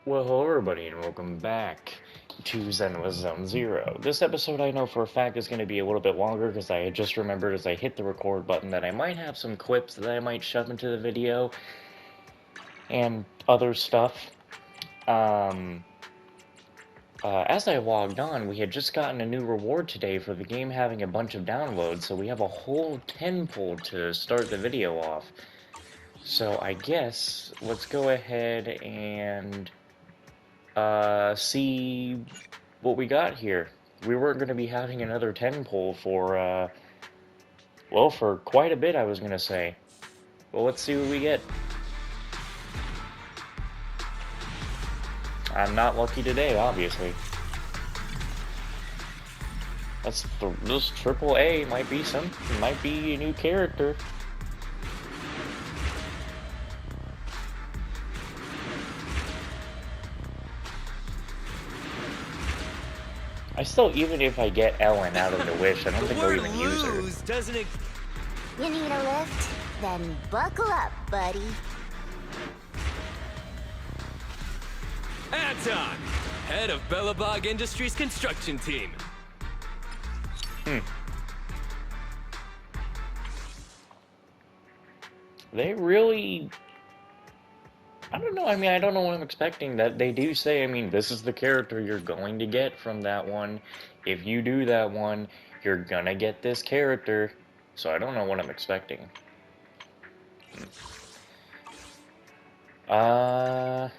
Well, hello everybody, and welcome back to ZENLESS Zone Zero. This episode I know for a fact is going to be a little bit longer because I just remembered as I hit the record button that I might have some clips that I might shove into the video and other stuff. As I logged on, we had just gotten a new reward today for the game having a bunch of downloads, so we have a whole 10 pull to start the video off. So I guess let's go ahead and see what we got here. We weren't going to be having another 10 pull for, well, for quite a bit, I was going to say. Well, let's see what we get. I'm not lucky today, obviously. This AAA might be a new character. I still, even if I get Ellen out of the wish, I don't think I'll even use her. Doesn't it? You need a lift? Then buckle up, buddy. Anton, head of Bellabog Industries construction team. They really... I don't know, I mean, I don't know what I'm expecting. That they do say, I mean, this is the character you're going to get from that one. If you do that one, you're gonna get this character. So I don't know what I'm expecting. I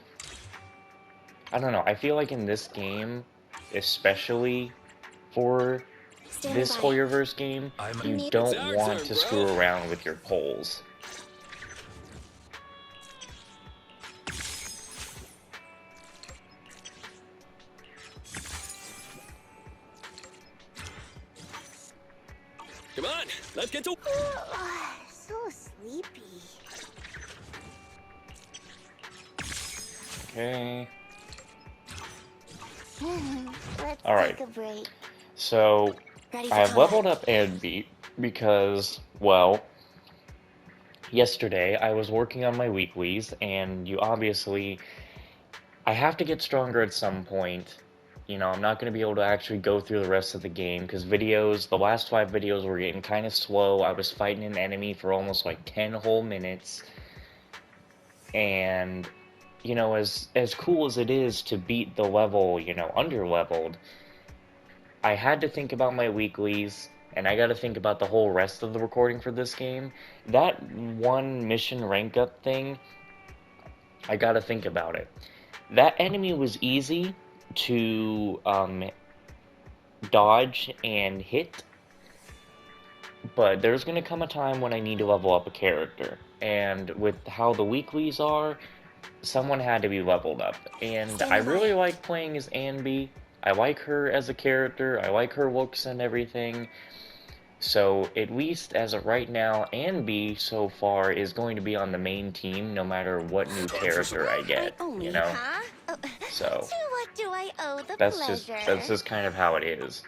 don't know. I feel like in this game, especially for this Hoyerverse game, you don't want to screw around with your polls. Come on, let's get to. So sleepy. Okay. Let's All right. take a break. So Ready I for have leveled combat. up and beat because, well, yesterday I was working on my weeklies, and I have to get stronger at some point. You know, I'm not going to be able to actually go through the rest of the game because the last 5 videos were getting kind of slow. I was fighting an enemy for almost like 10 whole minutes. And, you know, as cool as it is to beat the level, you know, under-leveled, I had to think about my weeklies, and I got to think about the whole rest of the recording for this game. That one mission rank up thing, I got to think about it. That enemy was easy to dodge and hit, but there's going to come a time when I need to level up a character, and with how the weeklies are, someone had to be leveled up, and I really like playing as Anby. I like her as a character, I like her looks and everything, so at least as of right now, Anby so far is going to be on the main team no matter what new character I get, you know? So, To what do I owe the that's pleasure? just kind of how it is.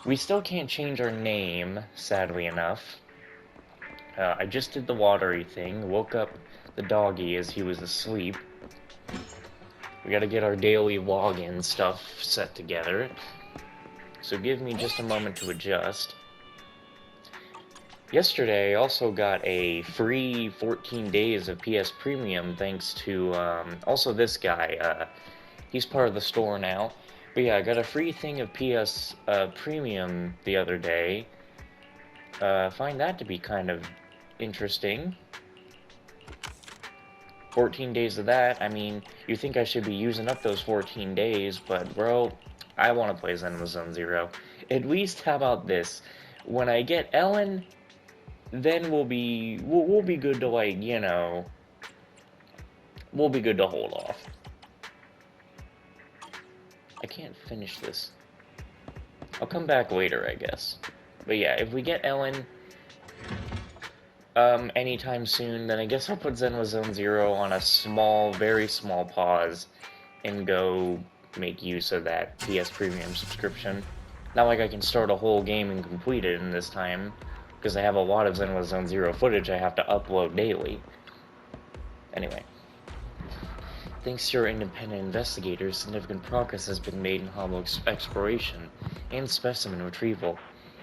We still can't change our name, sadly enough. I just did the watery thing, woke up the doggy as he was asleep. We gotta get our daily login stuff set together. So give me just a moment to adjust. Yesterday, I also got a free 14 days of PS Premium thanks to, also this guy. He's part of the store now. But yeah, I got a free thing of PS Premium the other day. Find that to be kind of interesting. 14 days of that, I mean, you think I should be using up those 14 days, but bro, I want to play ZENLESS Zone Zero. At least, how about this? When I get Ellen, then we'll be good to, like, you know, we'll be good to hold off. I can't finish this. I'll come back later, I guess. But yeah, if we get Ellen anytime soon, then I guess I'll put ZENLESS Zone Zero on a small, very small pause and go make use of that PS Premium subscription. Not like I can start a whole game and complete it in this time, because I have a lot of ZENLESS Zone Zero footage I have to upload daily. Anyway. Thanks to your independent investigators, significant progress has been made in hollow exploration and specimen retrieval.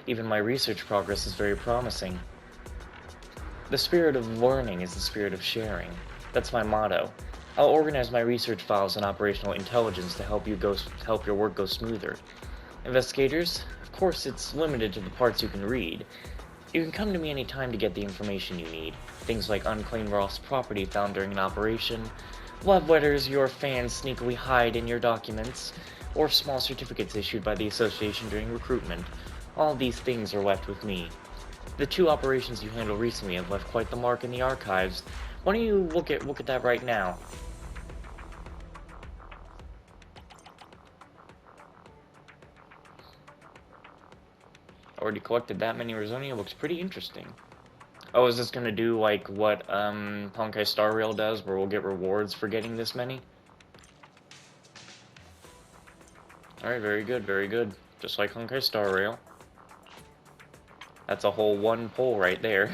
Even my research progress is very promising. The spirit of learning is the spirit of sharing. That's my motto. I'll organize my research files and operational intelligence to help your work go smoother. Investigators, of course it's limited to the parts you can read. You can come to me anytime to get the information you need. Things like unclaimed lost property found during an operation, love letters your fans sneakily hide in your documents, or small certificates issued by the association during recruitment. All these things are left with me. The 2 operations you handled recently have left quite the mark in the archives. Why don't you look at that right now? Already collected that many Resonia. Looks pretty interesting. Oh, is this gonna do like what Honkai Star Rail does, where we'll get rewards for getting this many? Alright, very good, very good. Just like Honkai Star Rail. That's a whole 1 pull right there.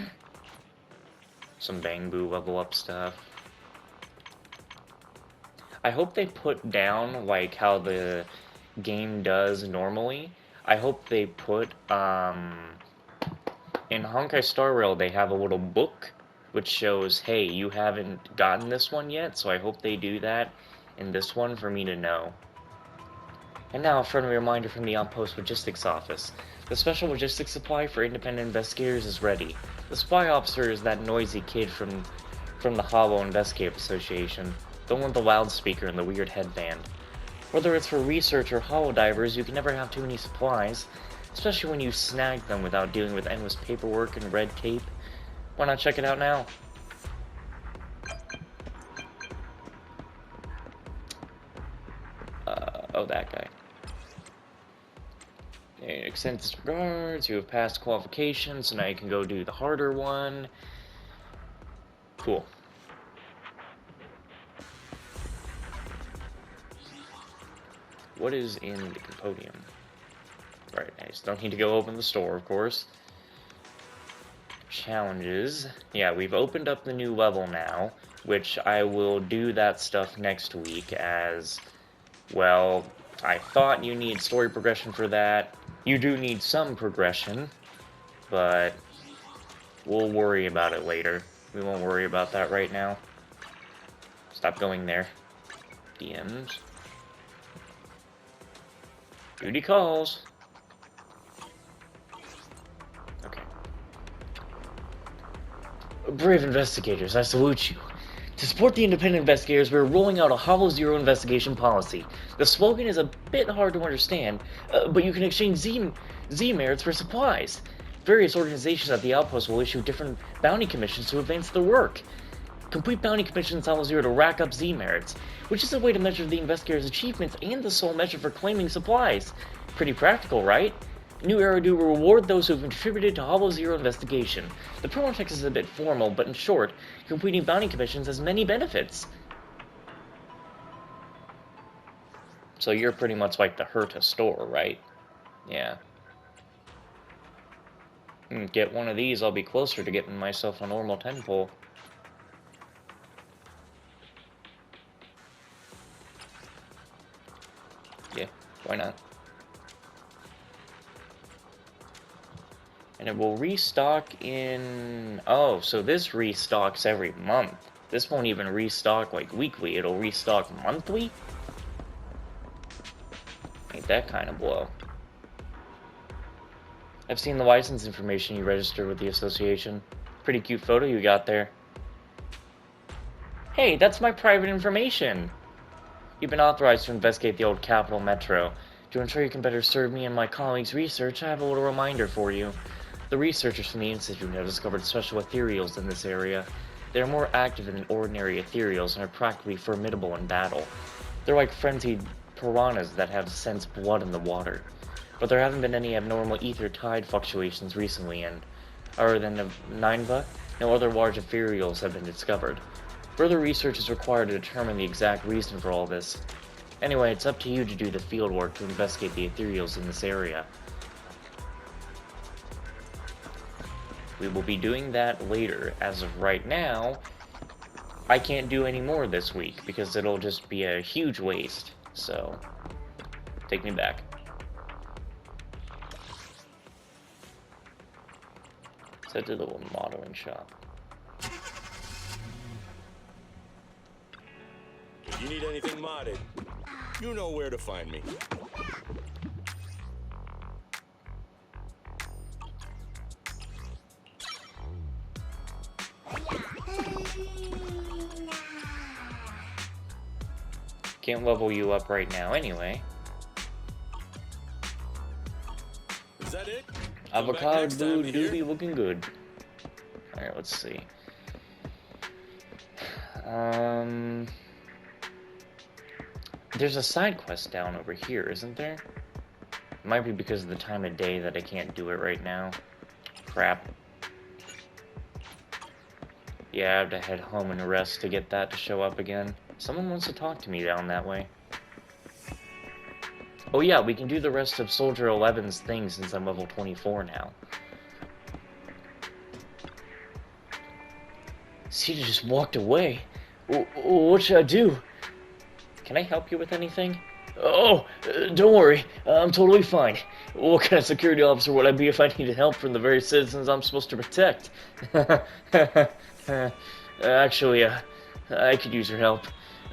Some Bang Boo level up stuff. I hope they put down like how the game does normally. I hope they put in Honkai Star Rail they have a little book which shows, hey, you haven't gotten this one yet, so I hope they do that in this one for me to know. And now a friendly reminder from the Outpost Logistics Office. The special logistics supply for independent investigators is ready. The spy officer is that noisy kid from the Hollow Investigative Association, the one with the loudspeaker and the weird headband. Whether it's for research or holodivers, you can never have too many supplies, especially when you snag them without dealing with endless paperwork and red tape. Why not check it out now? Oh, that guy. Extends regards, you have passed qualifications, so now you can go do the harder one. Cool. What is in the podium? Right, nice. Don't need to go open the store, of course. Challenges. Yeah, we've opened up the new level now, which I will do that stuff next week as, well, I thought you need story progression for that. You do need some progression, but we'll worry about it later. We won't worry about that right now. Stop going there. DMs. Duty calls. Okay. Brave investigators, I salute you. To support the independent investigators, we're rolling out a Hollow Zero investigation policy. The slogan is a bit hard to understand, but you can exchange Z merits for supplies. Various organizations at the Outpost will issue different bounty commissions to advance their work. Complete bounty commissions Hollow Zero to rack up Z merits, which is a way to measure the investigators' achievements and the sole measure for claiming supplies. Pretty practical, right? New Era will reward those who have contributed to Hollow Zero investigation. The promo text is a bit formal, but in short, completing bounty commissions has many benefits. So you're pretty much like the Herta store, right? Yeah. Get one of these, I'll be closer to getting myself a normal 10 pull. Yeah, why not? And it will restock in... Oh, so this restocks every month. This won't even restock, like, weekly. It'll restock monthly? Ain't that kind of blow. I've seen the license information you registered with the association. Pretty cute photo you got there. Hey, that's my private information! You've been authorized to investigate the old Capital Metro. To ensure you can better serve me and my colleagues' research, I have a little reminder for you. The researchers from the Institute have discovered special ethereals in this area. They are more active than ordinary ethereals and are practically formidable in battle. They're like frenzied piranhas that have sensed blood in the water. But there haven't been any abnormal ether tide fluctuations recently, and other than the Nineva, no other large ethereals have been discovered. Further research is required to determine the exact reason for all this. Anyway, it's up to you to do the fieldwork to investigate the ethereals in this area. We will be doing that later. As of right now, I can't do any more this week because it'll just be a huge waste. So, take me back. Let's head to the little modeling shop. If you need anything modded, you know where to find me. Can't level you up right now anyway. Is that it? Avocado doobie looking good. Alright, let's see. There's a side quest down over here, isn't there? It might be because of the time of day that I can't do it right now. Crap. Yeah, I have to head home and rest to get that to show up again. Someone wants to talk to me down that way. Oh yeah, we can do the rest of Soldier 11's thing since I'm level 24 now. Cedar just walked away. What should I do? Can I help you with anything? Oh, don't worry. I'm totally fine. What kind of security officer would I be if I needed help from the very citizens I'm supposed to protect? Actually, I could use your help.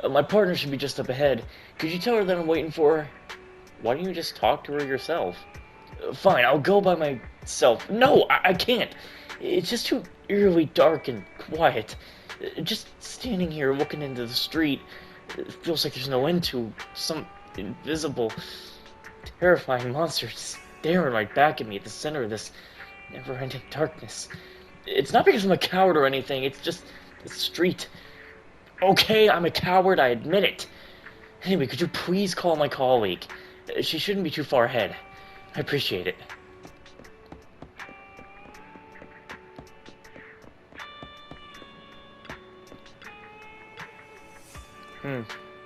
My partner should be just up ahead. Could you tell her that I'm waiting for her? Why don't you just talk to her yourself? Fine, I'll go by myself. No, I can't. It's just too eerily dark and quiet. Just standing here looking into the street, it feels like there's no end to some invisible, terrifying monster staring right back at me at the center of this never-ending darkness. It's not because I'm a coward or anything, it's just the street. Okay, I'm a coward, I admit it. Anyway, could you please call my colleague? She shouldn't be too far ahead. I appreciate it.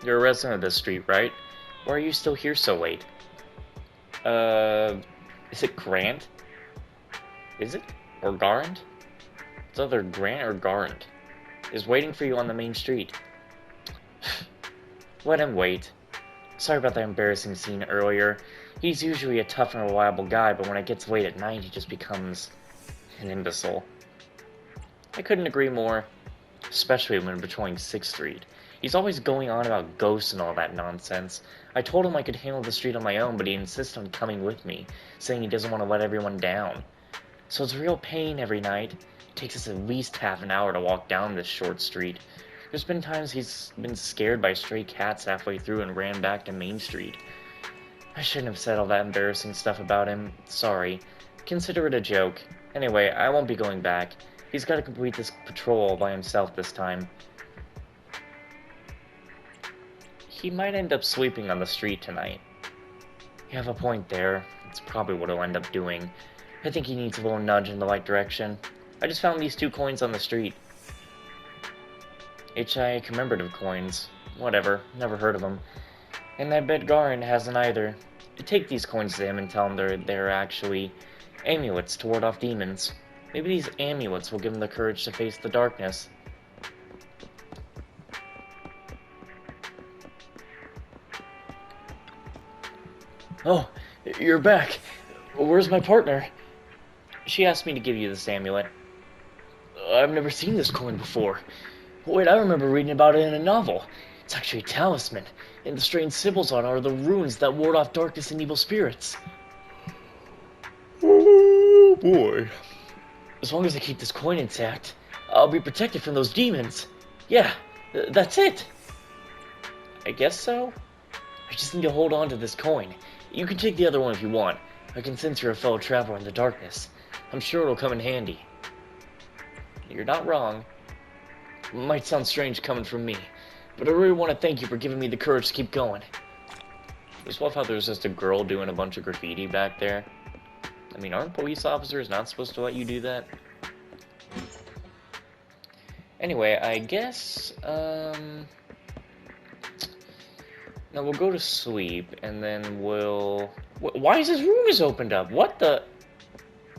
You're a resident of this street, right? Why are you still here so late? Is it Grant? Is it? Or Garand? It's either Grant or Garand. Is waiting for you on the main street. Let him wait. Sorry about that embarrassing scene earlier. He's usually a tough and reliable guy, but when it gets late at night, he just becomes an imbecile. I couldn't agree more, especially when patrolling 6th Street. He's always going on about ghosts and all that nonsense. I told him I could handle the street on my own, but he insists on coming with me, saying he doesn't want to let everyone down. So it's a real pain every night. It takes us at least half an hour to walk down this short street. There's been times he's been scared by stray cats halfway through and ran back to Main Street. I shouldn't have said all that embarrassing stuff about him. Sorry. Consider it a joke. Anyway, I won't be going back. He's got to complete this patrol all by himself this time. He might end up sleeping on the street tonight. You have a point there. It's probably what he'll end up doing. I think he needs a little nudge in the right direction. I just found these 2 coins on the street. H.I. commemorative coins. Whatever, never heard of them. And I bet Garin hasn't either. Take these coins to him and tell him they're actually amulets to ward off demons. Maybe these amulets will give him the courage to face the darkness. Oh, you're back. Where's my partner? She asked me to give you this amulet. I've never seen this coin before. Wait, I remember reading about it in a novel. It's actually a talisman, and the strange symbols on it are the runes that ward off darkness and evil spirits. Oh boy. As long as I keep this coin intact, I'll be protected from those demons. Yeah, that's it. I guess so. I just need to hold on to this coin. You can take the other one if you want. I can sense you're a fellow traveler in the darkness. I'm sure it'll come in handy. You're not wrong. It might sound strange coming from me, but I really want to thank you for giving me the courage to keep going. I just love how there's just a girl doing a bunch of graffiti back there. I mean, aren't police officers not supposed to let you do that? Anyway, I guess, now we'll go to sleep, and then we'll... Why is his room is opened up? What the...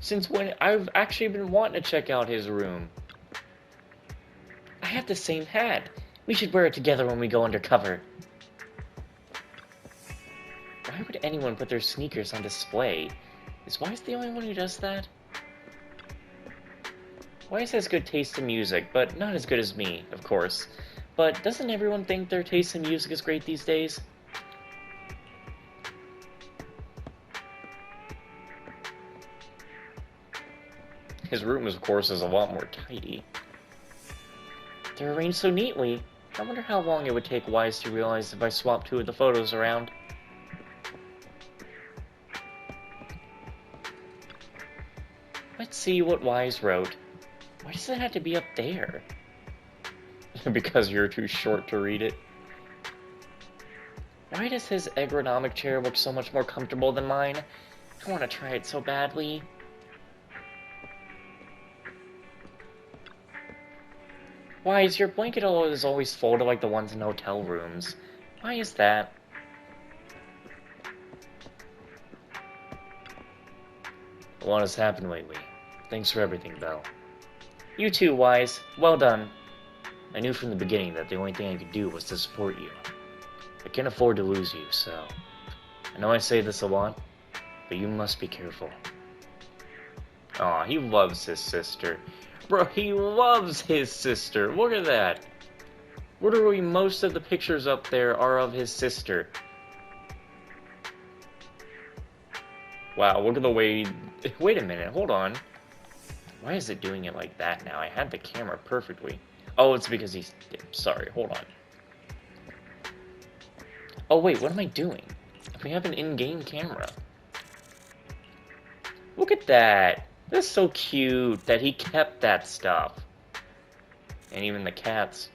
Since when? I've actually been wanting to check out his room. I have the same hat. We should wear it together when we go undercover. Why would anyone put their sneakers on display? Is Wise the only one who does that? Wise has good taste in music, but not as good as me, of course. But doesn't everyone think their taste in music is great these days? His room, of course, is a lot more tidy. They're arranged so neatly. I wonder how long it would take Wise to realize if I swapped two of the photos around. Let's see what Wise wrote. Why does it have to be up there? Because you're too short to read it. Why does his ergonomic chair look so much more comfortable than mine? I want to try it so badly. Why is your blanket always folded like the ones in hotel rooms? Why is that? A lot has happened lately. Thanks for everything, Belle. You too, Wise. Well done. I knew from the beginning that the only thing I could do was to support you. I can't afford to lose you, so... I know I say this a lot, but you must be careful. Aw, he loves his sister. Bro, he loves his sister. Look at that. Literally, most of the pictures up there are of his sister. Wow, look at the way... Wait a minute, hold on. Why is it doing it like that now? I had the camera perfectly. Oh, it's because he's... Sorry, hold on. Oh, wait, what am I doing? We have an in-game camera. Look at that. That's so cute that he kept that stuff. And even the cats.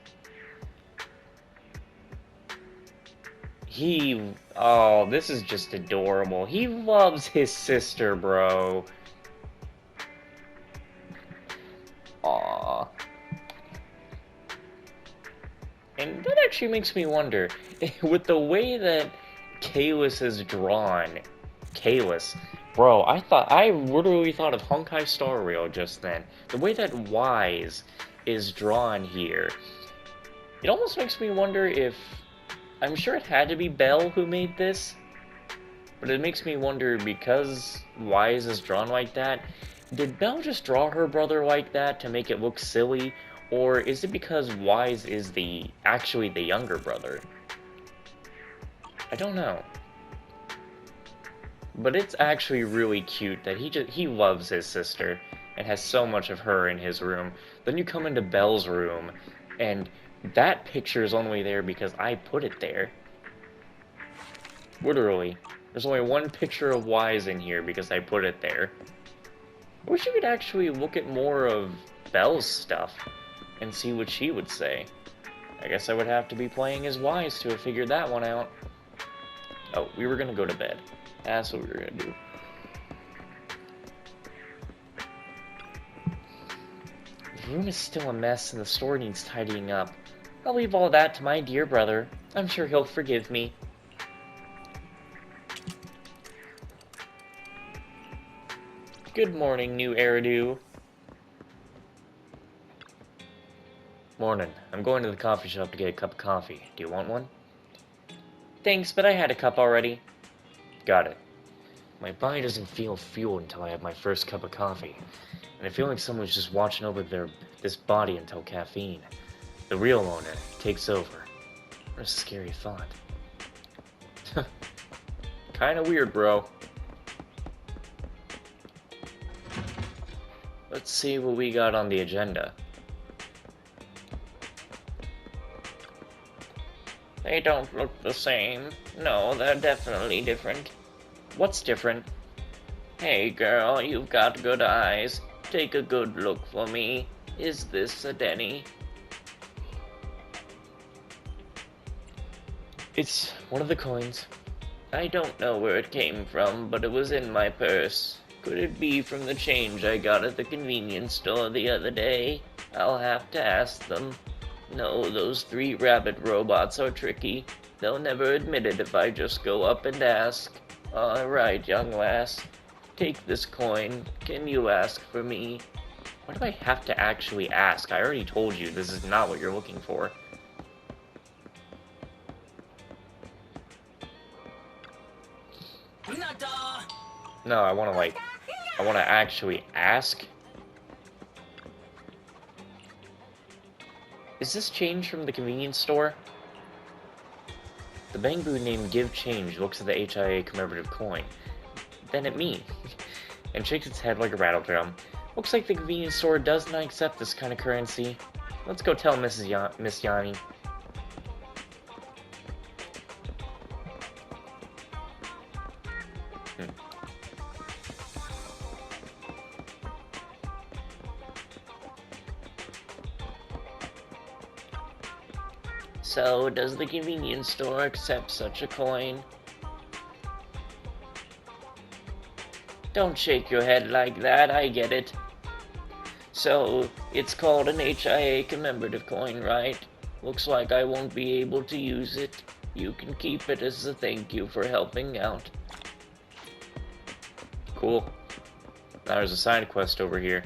Oh, this is just adorable. He loves his sister, bro. Aww. And that actually makes me wonder, with the way that Kalis is drawn, bro, I literally thought of Honkai Star Rail just then. The way that Wise is drawn here, it almost makes me wonder if, I'm sure it had to be Belle who made this, but it makes me wonder, because Wise is drawn like that, did Belle just draw her brother like that to make it look silly, or is it because Wise is actually the younger brother? I don't know. But it's actually really cute that he loves his sister and has so much of her in his room. Then you come into Belle's room, and that picture is only there because I put it there. Literally. There's only one picture of Wise in here because I put it there. I wish you could actually look at more of Belle's stuff and see what she would say. I guess I would have to be playing as Wise to have figured that one out. Oh, we were gonna go to bed. That's what we were gonna do. The room is still a mess and the store needs tidying up. I'll leave all that to my dear brother. I'm sure he'll forgive me. Good morning, new Eridu. Morning. I'm going to the coffee shop to get a cup of coffee. Do you want one? Thanks, but I had a cup already. Got it. My body doesn't feel fueled until I have my first cup of coffee. And I feel like someone's just watching over this body until caffeine, the real owner, takes over. What a scary thought. Kinda weird, bro. Let's see what we got on the agenda. They don't look the same. No, they're definitely different. What's different? Hey girl, you've got good eyes. Take a good look for me. Is this a Denny? It's one of the coins. I don't know where it came from, but it was in my purse. Could it be from the change I got at the convenience store the other day? I'll have to ask them. No, those 3 rabbit robots are tricky. They'll never admit it if I just go up and ask. Alright, young lass. Take this coin. Can you ask for me? Why do I have to actually ask? I already told you this is not what you're looking for. No, I want to actually ask. Is this change from the convenience store? The bamboo named Give Change looks at the HIA commemorative coin. Then at me, and shakes its head like a rattle drum. Looks like the convenience store does not accept this kind of currency. Let's go tell Miss Yanni. So, does the convenience store accept such a coin? Don't shake your head like that, I get it. So, it's called an HIA commemorative coin, right? Looks like I won't be able to use it. You can keep it as a thank you for helping out. Cool. Now there's a side quest over here.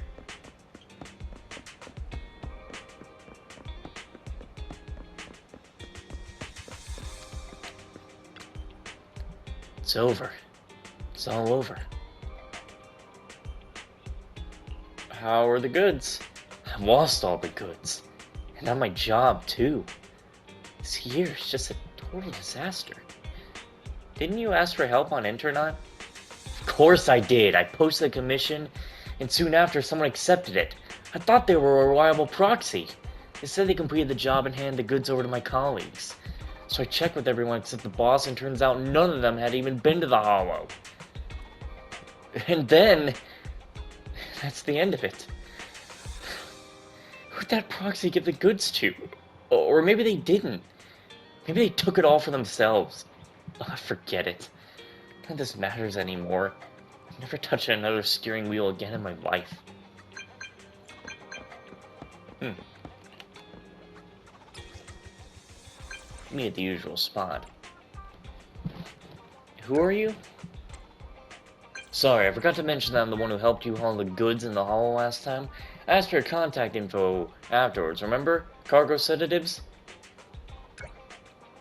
It's over. It's all over. How are the goods? I've lost all the goods. And now my job, too. This year is just a total disaster. Didn't you ask for help on Internet? Of course I did. I posted a commission, and soon after someone accepted it. I thought they were a reliable proxy. They said they completed the job and handed the goods over to my colleagues. So I checked with everyone except the boss, and turns out none of them had even been to the Hollow. And then, that's the end of it. Who'd that proxy give the goods to? Or maybe they didn't. Maybe they took it all for themselves. Oh, forget it. None of this matters anymore. I'll never touch another steering wheel again in my life. Me at the usual spot. Who are you? Sorry, I forgot to mention that I'm the one who helped you haul the goods in the Hollow last time. I asked for your contact info afterwards, remember? Cargo sedatives?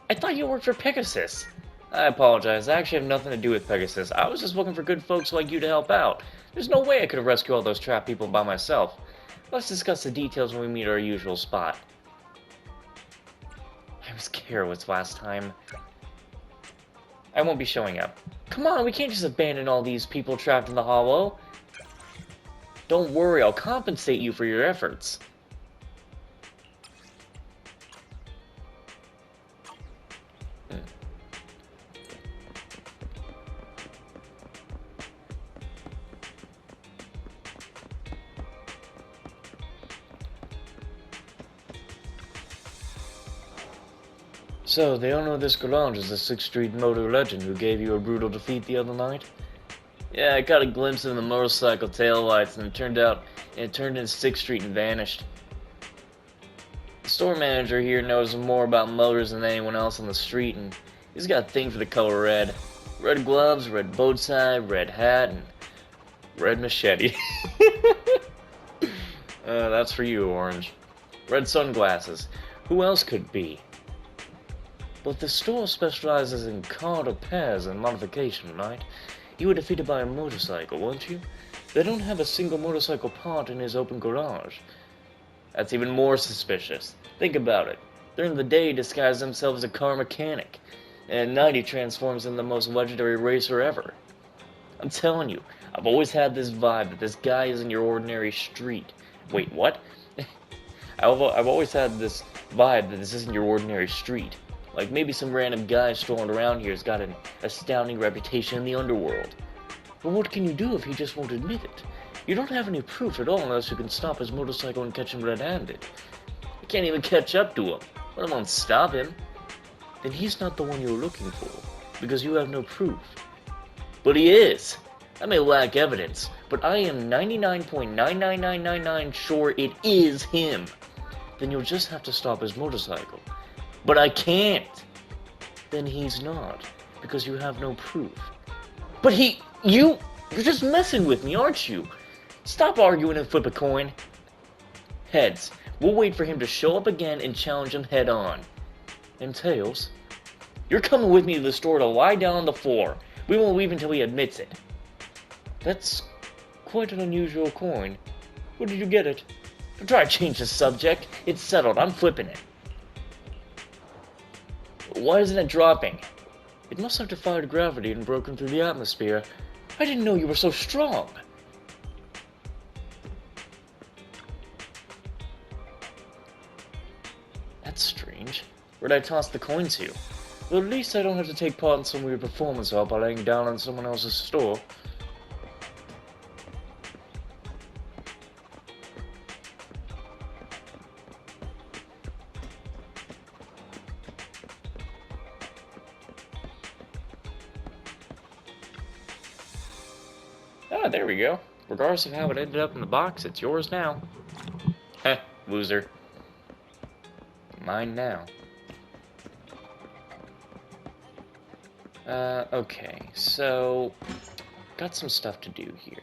I thought you worked for Pegasus. I apologize, I actually have nothing to do with Pegasus. I was just looking for good folks like you to help out. There's no way I could have rescued all those trapped people by myself. Let's discuss the details when we meet our usual spot. I was careless last time. I won't be showing up. Come on, we can't just abandon all these people trapped in the Hollow. Don't worry, I'll compensate you for your efforts. So, the owner of this garage is the 6th Street motor legend who gave you a brutal defeat the other night? Yeah, I caught a glimpse of the motorcycle taillights and it turned into 6th Street and vanished. The store manager here knows more about motors than anyone else on the street, and he's got a thing for the color red. Red gloves, red bow tie, red hat, and red machete. That's for you, Orange. Red sunglasses. Who else could be? But the store specializes in car repairs and modification, right? You were defeated by a motorcycle, weren't you? They don't have a single motorcycle part in his open garage. That's even more suspicious. Think about it. During the day, he disguises himself as a car mechanic. And at night, he transforms into the most legendary racer ever. I'm telling you, I've always had this vibe that this guy isn't your ordinary street. Wait, what? I've always had this vibe that this isn't your ordinary street. Like maybe some random guy strolling around here has got an astounding reputation in the underworld. But what can you do if he just won't admit it? You don't have any proof at all unless you can stop his motorcycle and catch him red-handed. You can't even catch up to him, let alone stop him. Then he's not the one you're looking for, because you have no proof. But he is. I may lack evidence, but I am 99.99999 sure it is him. Then you'll just have to stop his motorcycle. But I can't. Then he's not, because you have no proof. But you're just messing with me, aren't you? Stop arguing and flip a coin. Heads, we'll wait for him to show up again and challenge him head on. And tails, you're coming with me to the store to lie down on the floor. We won't leave until he admits it. That's quite an unusual coin. Where did you get it? Don't try to change the subject. It's settled. I'm flipping it. Why isn't it dropping? It must have defied gravity and broken through the atmosphere. I didn't know you were so strong. That's strange. Where'd I toss the coin to? Well, at least I don't have to take part in some weird performance art by laying down on someone else's store. Ah, there we go. Regardless of how it ended up in the box, it's yours now. Heh, loser. Mine now. Okay, so got some stuff to do here.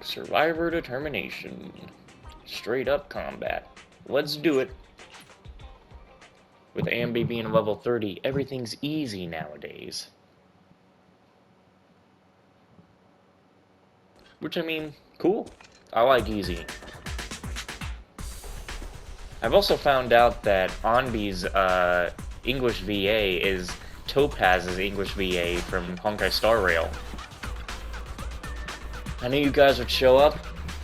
Survivor determination. Straight up combat. Let's do it. With Ambi being level 30, everything's easy nowadays. Which, I mean, cool. I like easy. I've also found out that Onbi's English VA is Topaz's English VA from Honkai Star Rail. I knew you guys would show up.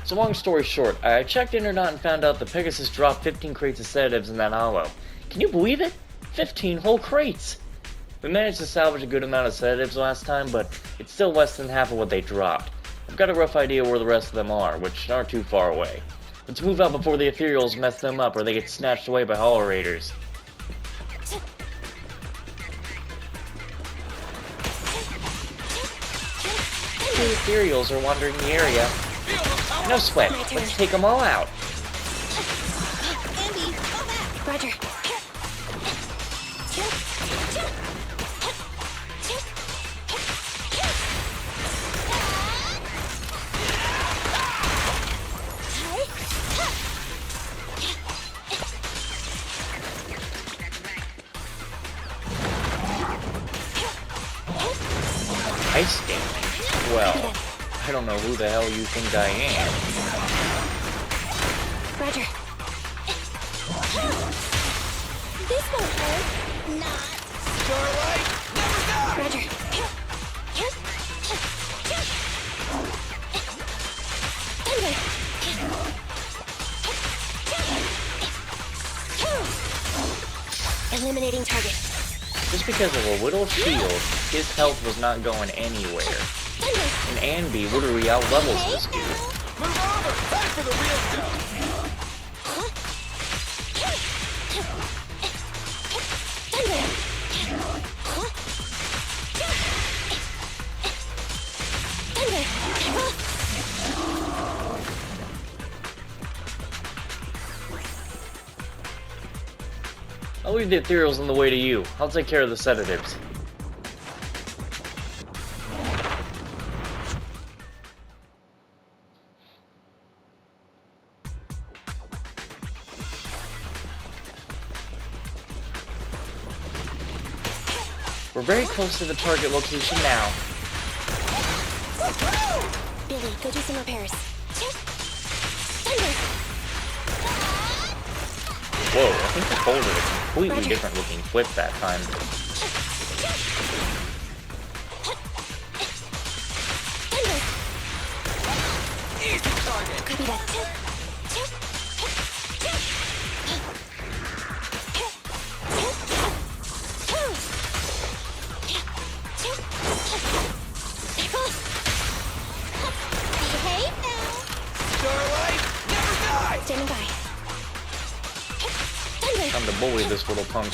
So long story short, I checked Internet and found out that Pegasus dropped 15 crates of sedatives in that hollow. Can you believe it? 15 whole crates! We managed to salvage a good amount of sedatives last time, but it's still less than half of what they dropped. I've got a rough idea where the rest of them are, which aren't too far away. Let's move out before the ethereals mess them up or they get snatched away by Hollow Raiders. The ethereals are wandering the area. No sweat, let's take them all out. Ambi, fall back. Roger. Ice damage? Well, I don't know who the hell you think I am. Roger. This won't hurt. Not. Starlight, never die! Roger. Eliminating target. Just because of a little shield, his health was not going anywhere. And Ambi literally outlevels this dude. Move over! Time for the real stuff! I'll leave the ethereals on the way to you. I'll take care of the sedatives. We're very close to the target location now. Billy, go do some repairs. Whoa, I think I pulled it a completely different looking flip that time. Easy target! Copy that. Behave now. Starlight, never die! Standing by. Time to bully this little punk.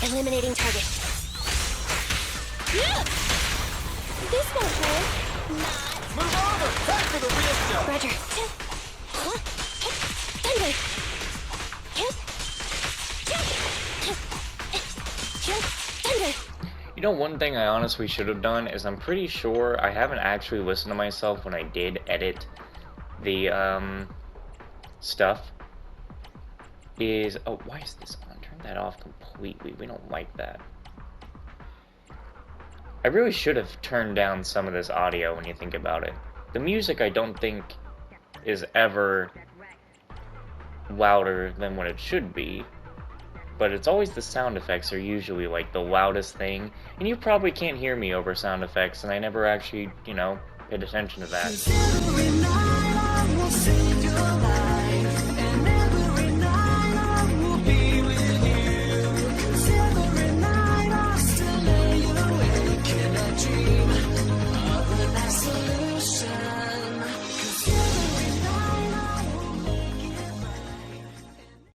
Eliminating target. This won't hurt. Not. Move over! Time for the real stuff. Roger. Thunder. Thunder. You know, one thing I honestly should have done is I'm pretty sure I haven't actually listened to myself when I did edit the stuff. Oh, why is this on? Turn that off completely. We don't like that. I really should have turned down some of this audio when you think about it. The music I don't think is ever louder than what it should be, but it's always the sound effects are usually like the loudest thing, and you probably can't hear me over sound effects, and I never actually, you know, paid attention to that.